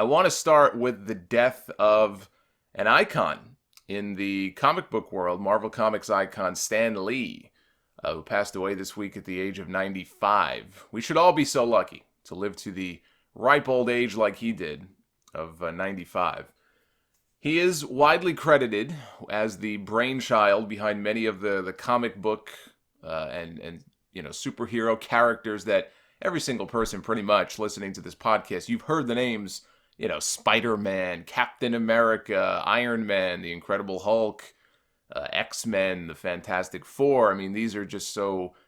I want to start with the death of an icon in the comic book world, Marvel Comics icon Stan Lee, who passed away this week at the age of 95. We should all be so lucky to live to the ripe old age like he did of 95. He is widely credited as the brainchild behind many of the comic book and superhero characters that every single person pretty much listening to this podcast, you've heard the names, Spider-Man, Captain America, Iron Man, the Incredible Hulk, X-Men, the Fantastic Four. I mean, these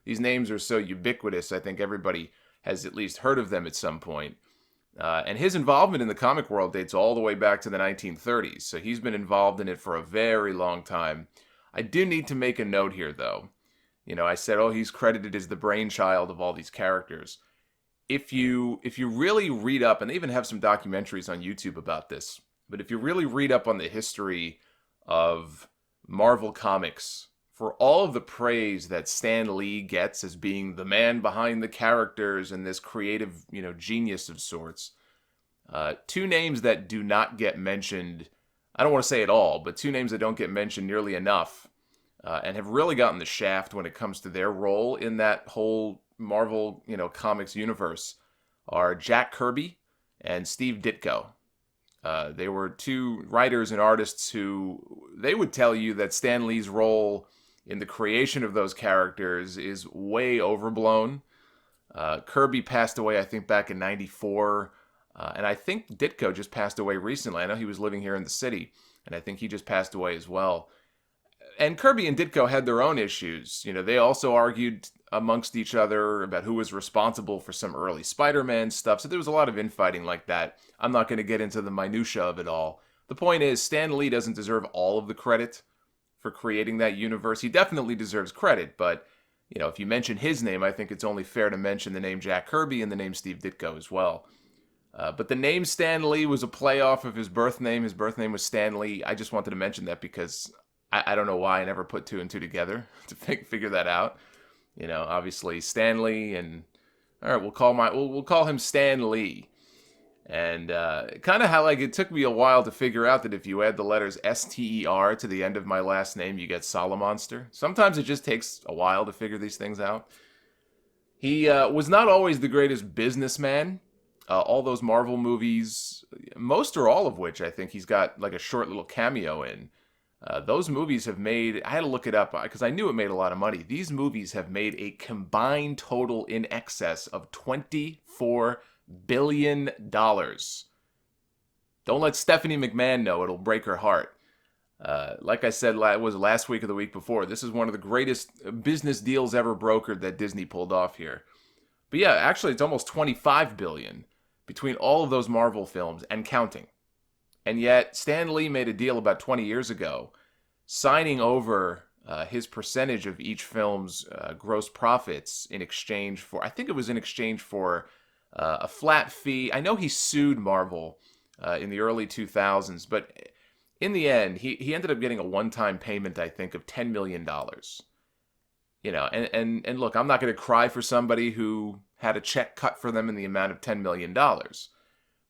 names are so ubiquitous, I think everybody has at least heard of them at some point. And his involvement in the comic world dates all the way back to the 1930s, so he's been involved in it for a very long time. I do need to make a note here, though. I said, he's credited as the brainchild of all these characters. If you really read up, and they even have some documentaries on YouTube about this, but if you really read up on the history of Marvel Comics, for all of the praise that Stan Lee gets as being the man behind the characters and this creative, genius of sorts, two names that do not get mentioned, I don't want to say at all, but two names that don't get mentioned nearly enough, and have really gotten the shaft when it comes to their role in that whole Marvel, comics universe, are Jack Kirby and Steve Ditko. They were two writers and artists who, they would tell you that Stan Lee's role in the creation of those characters is way overblown. Kirby passed away, I think, back in 94. And I think Ditko just passed away recently. I know he was living here in the city, and I think he just passed away as well. And Kirby and Ditko had their own issues. They also argued amongst each other about who was responsible for some early Spider-Man stuff. So there was a lot of infighting like that. I'm not going to get into the minutia of it all. The point is, Stan Lee doesn't deserve all of the credit for creating that universe. He definitely deserves credit, but if you mention his name, I think it's only fair to mention the name Jack Kirby and the name Steve Ditko as well. But the name Stan Lee was a play off of his birth name. His birth name was Stan Lee. I just wanted to mention that because I don't know why I never put two and two together to figure that out. Obviously Stanley, and all right, we'll call him Stan Lee. And kind of how it took me a while to figure out that if you add the letters S-T-E-R to the end of my last name, you get Solomonster. Sometimes it just takes a while to figure these things out. He was not always the greatest businessman. All those Marvel movies, most or all of which I think he's got a short little cameo in. Those movies have made, I had to look it up because I knew it made a lot of money. These movies have made a combined total in excess of $24 billion. Don't let Stephanie McMahon know, it'll break her heart. Like I said, it was last week or the week before, this is one of the greatest business deals ever brokered that Disney pulled off here. But yeah, actually it's almost $25 billion between all of those Marvel films and counting. And yet, Stan Lee made a deal about 20 years ago, signing over his percentage of each film's gross profits in exchange for, I think it was in exchange for a flat fee. I know he sued Marvel in the early 2000s, but in the end, he ended up getting a one-time payment, I think, of $10 million. And look, I'm not going to cry for somebody who had a check cut for them in the amount of $10 million.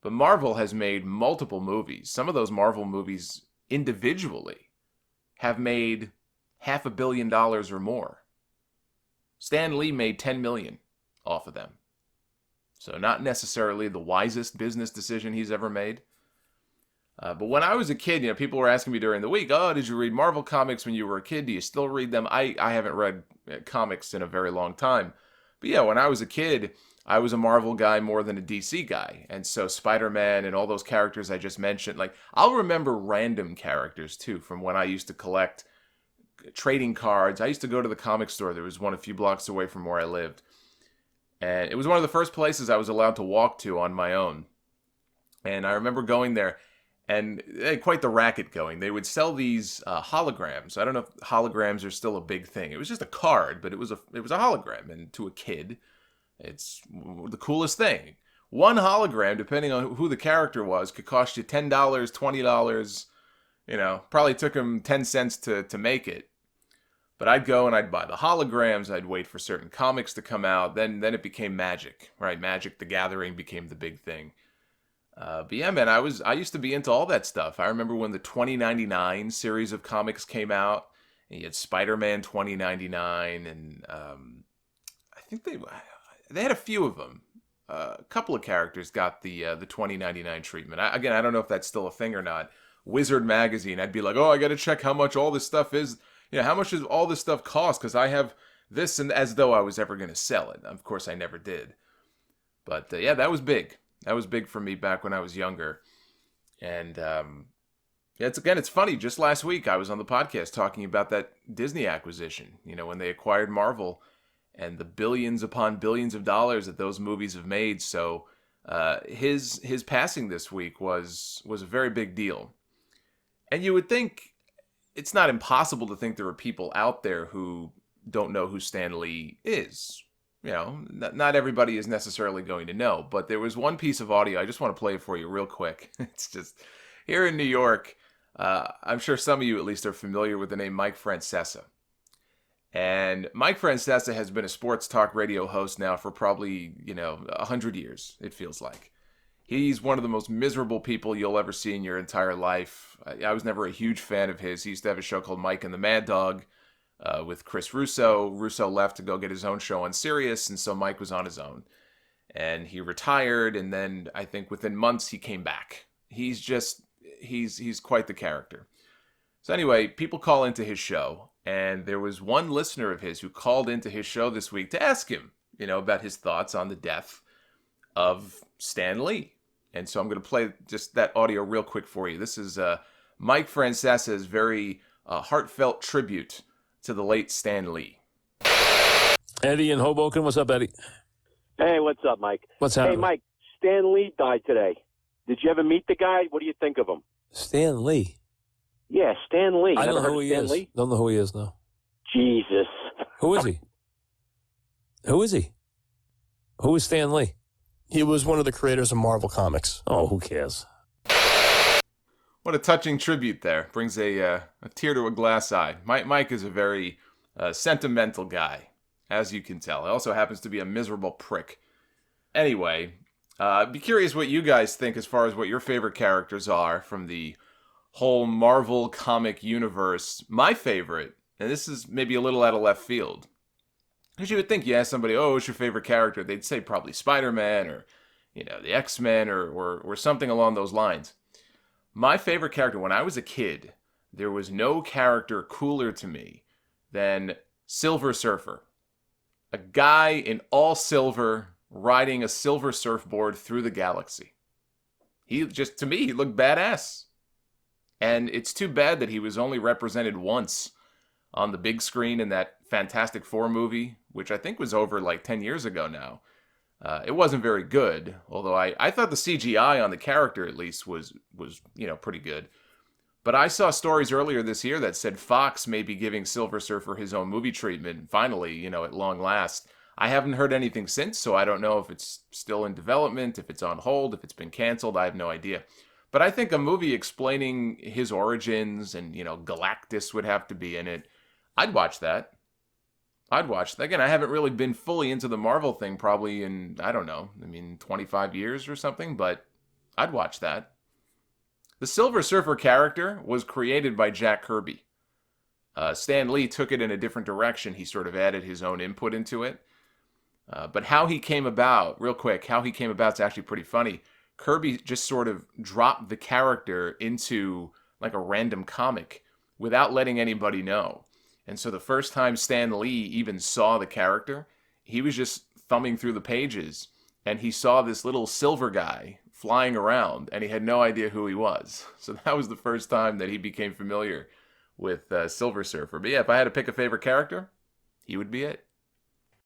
But Marvel has made multiple movies. Some of those Marvel movies individually have made $500 million or more. Stan Lee made $10 million off of them. So not necessarily the wisest business decision he's ever made. But when I was a kid, people were asking me during the week, did you read Marvel comics when you were a kid? Do you still read them? I haven't read comics in a very long time. But yeah, when I was a kid, I was a Marvel guy more than a DC guy. And so Spider-Man and all those characters I just mentioned, I'll remember random characters too from when I used to collect trading cards. I used to go to the comic store. There was one a few blocks away from where I lived. And it was one of the first places I was allowed to walk to on my own. And I remember going there, and they had quite the racket going. They would sell these holograms. I don't know if holograms are still a big thing. It was just a card, but it was a hologram. And to a kid, it's the coolest thing. One hologram, depending on who the character was, could cost you $10, $20. Probably took them 10 cents to make it. But I'd go and I'd buy the holograms. I'd wait for certain comics to come out. Then it became Magic, right? Magic the Gathering became the big thing. But yeah, man, I used to be into all that stuff. I remember when the 2099 series of comics came out. And you had Spider-Man 2099, and I think they had a few of them. A couple of characters got the 2099 treatment. Again, I don't know if that's still a thing or not. Wizard magazine, I'd be like, oh, I got to check how much all this stuff is. How much does all this stuff cost? Because I have this, and as though I was ever going to sell it. Of course, I never did. But yeah, that was big. That was big for me back when I was younger. And yeah, it's funny. Just last week, I was on the podcast talking about that Disney acquisition. When they acquired Marvel, and the billions upon billions of dollars that those movies have made. So his passing this week was a very big deal. And you would think it's not impossible to think there are people out there who don't know who Stan Lee is. Not everybody is necessarily going to know, but there was one piece of audio. I just want to play it for you real quick. It's just here in New York. I'm sure some of you at least are familiar with the name Mike Francesa. And Mike Francesa has been a sports talk radio host now for probably, 100 years, it feels like. He's one of the most miserable people you'll ever see in your entire life. I was never a huge fan of his. He used to have a show called Mike and the Mad Dog with Chris Russo. Russo left to go get his own show on Sirius, and so Mike was on his own. And he retired, and then I think within months he came back. He's quite the character. So anyway, people call into his show, and there was one listener of his who called into his show this week to ask him, about his thoughts on the death of Stan Lee. And so I'm going to play just that audio real quick for you. This is Mike Francesa's very heartfelt tribute to the late Stan Lee. Eddie in Hoboken. What's up, Eddie? Hey, what's up, Mike? What's happening? Hey, Mike, Stan Lee died today. Did you ever meet the guy? What do you think of him? Stan Lee? Yeah, Stan Lee. I don't Never know who heard of he Stan is. Lee? Don't know who he is, no. Jesus. Who is he? Who is he? Who is Stan Lee? He was one of the creators of Marvel Comics. Oh, who cares? What a touching tribute there. Brings a tear to a glass eye. Mike is a very sentimental guy, as you can tell. He also happens to be a miserable prick. Anyway, be curious what you guys think as far as what your favorite characters are from the whole Marvel comic universe. My favorite, and this is maybe a little out of left field, because you would think you ask somebody, oh, what's your favorite character? They'd say probably Spider-Man or, the X-Men or something along those lines. My favorite character, when I was a kid, there was no character cooler to me than Silver Surfer. A guy in all silver riding a silver surfboard through the galaxy. To me, he looked badass. And it's too bad that he was only represented once on the big screen in that Fantastic Four movie, which I think was over like 10 years ago now. It wasn't very good, although I thought the CGI on the character at least was pretty good. But I saw stories earlier this year that said Fox may be giving Silver Surfer his own movie treatment, finally, at long last. I haven't heard anything since, so I don't know if it's still in development, if it's on hold, if it's been canceled. I have no idea. But I think a movie explaining his origins and, Galactus would have to be in it. I'd watch that. Again, I haven't really been fully into the Marvel thing probably in, 25 years or something, but I'd watch that. The Silver Surfer character was created by Jack Kirby. Stan Lee took it in a different direction. He sort of added his own input into it. But how he came about, real quick, is actually pretty funny. Kirby just sort of dropped the character into like a random comic without letting anybody know. And so the first time Stan Lee even saw the character, he was just thumbing through the pages and he saw this little silver guy flying around and he had no idea who he was. So that was the first time that he became familiar with Silver Surfer. But yeah, if I had to pick a favorite character, he would be it.